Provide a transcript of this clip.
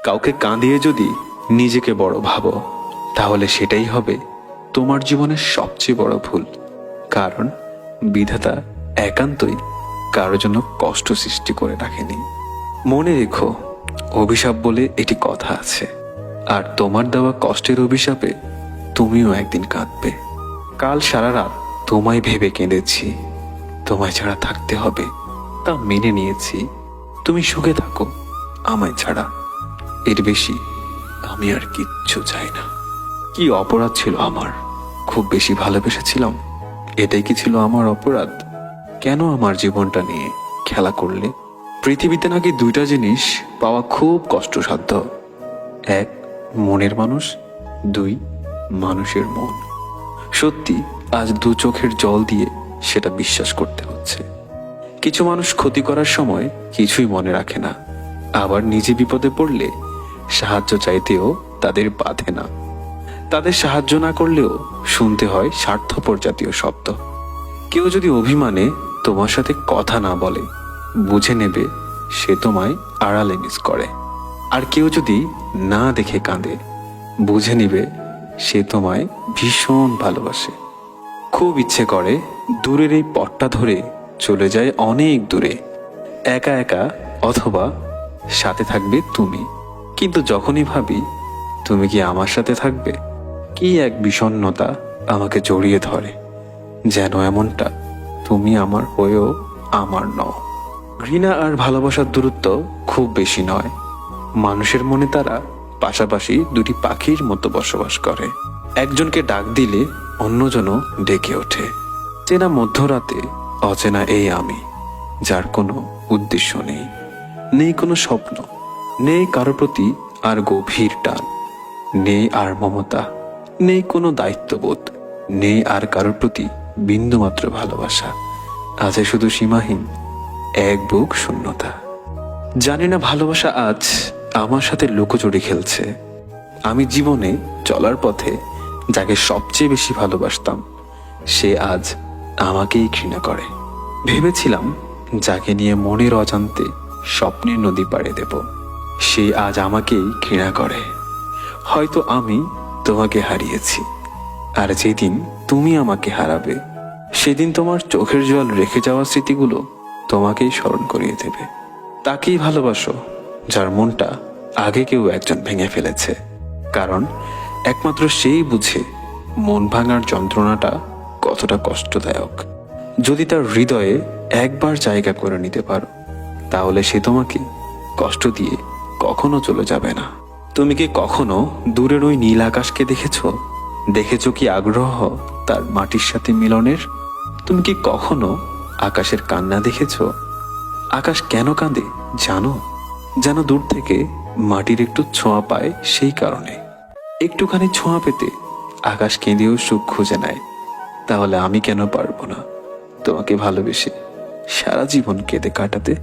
কাউকে কাঁদিয়ে যদি নিজেকে বড় ভাবো, তাহলে সেটাই হবে তোমার জীবনের সবচেয়ে বড় ভুল। কারণ বিধাতা একান্তই কারোর জন্য কষ্ট সৃষ্টি করে রাখেনি। মনে রেখো, অভিশাপ বলে এটি কথা আছে, আর তোমার দেওয়া কষ্টের অভিশাপে তুমিও একদিন কাঁদবে। কাল সারা রাত তোমায় ভেবে কেঁদেছি, তোমায় ছাড়া থাকতে হবে তা মেনে নিয়েছি। তুমি সুখে থাকো আমায় ছাড়া, এর বেশি আমি আর কিচ্ছু চাই না। কি অপরাধ ছিল আমার? খুব বেশি ভালোবেসেছিলাম, এটাই কি ছিল আমার অপরাধ? কেন আমার জীবনটা নিয়ে খেলা করলে? পৃথিবীতে নাকি দুইটা জিনিস পাওয়া খুব কষ্টসাধ্য, এক মনের মানুষ, দুই মানুষের মন। সত্যি আজ দু চোখের জল দিয়ে সেটা বিশ্বাস করতে হচ্ছে। কিছু মানুষ ক্ষতি করার সময় কিছুই মনে রাখে না, আবার নিজে বিপদে পড়লে সাহায্য চাইতেও তাদের বাধে না। তাদের সাহায্য না করলেও শুনতে হয় স্বার্থপর জাতীয় শব্দ। কেউ যদি অভিমানে তোমার সাথে কথা না বলে, বুঝে নেবে সে তোমায় আড়ালে মিস করে। আর কেউ যদি না দেখে কাঁদে, বুঝে নিবে সে তোমায় ভীষণ ভালোবাসে। খুব ইচ্ছে করে দূরের এই পথটা ধরে চলে যায় অনেক দূরে, একা একা, অথবা সাথে থাকবে তুমি। কিন্তু যখনই ভাবি তুমি কি আমার সাথে থাকবে, কি এক বিষণ্ণতা আমাকে জড়িয়ে ধরে, যেন এমনটা তুমি আমার হয়েও আমার নও। ঘৃণা আর ভালোবাসার দূরত্ব খুব বেশি নয়। মানুষের মনে তারা পাশাপাশি দুটি পাখির মতো বসবাস করে। একজনকে ডাক দিলে অন্যজনও ডেকে ওঠে। চেনা মধ্যরাতে অচেনা এই আমি, যার কোনো উদ্দেশ্য নেই, নেই কোনো স্বপ্ন, নেই কারো প্রতি আর গভীর টান, নেই আর মমতা, নেই কোনো দায়িত্ববোধ, নেই আর কারোর প্রতি বিন্দুমাত্র ভালোবাসা। আছে শুধু সীমাহীন এক বুক শূন্যতা। জানি না ভালোবাসা আজ আমার সাথে লুকোচুরি খেলছে। আমি জীবনে চলার পথে যাকে সবচেয়ে বেশি ভালোবাসতাম, সে আজ আমাকেই ঘৃণা করে। ভেবেছিলাম যাকে নিয়ে মনের অজান্তে স্বপ্নের নদী পাড়ে দেব, সে আজ আমাকেই ঘৃণা করে। হয়তো আমি তোমাকে হারিয়েছি, আর যেদিন তুমি আমাকে হারাবে, সেদিন তোমার চোখের জল রেখে যাওয়া স্মৃতিগুলো তোমাকেই স্মরণ করিয়ে দেবে। তাকেই ভালোবাসো যার মনটা আগে কেউ একজন ভেঙে ফেলেছে, কারণ একমাত্র সেই বুঝে মন ভাঙার যন্ত্রণাটা কতটা কষ্টদায়ক। যদি তার হৃদয়ে একবার জায়গা করে নিতে পারো, তাহলে সে তোমাকে কষ্ট দিয়ে কখনো চলে যাবে না। তুমি কি কখনো দূরের ওই নীল আকাশকে দেখেছো কি আগ্রহ তার মাটির সাথে মিলনের? তুমি কি কখনো আকাশের কান্না দেখেছো? আকাশ কেন কাঁদে জানো? যেন দূর থেকে মাটির একটু ছোঁয়া পায়, সেই কারণে। একটুখানি ছোঁয়া পেতে আকাশ কেঁদেও সুখ খুঁজে নেয়। তাহলে আমি কেন পারবো না তোমাকে ভালোবেসে সারা জীবন কেঁদে কাটাতে?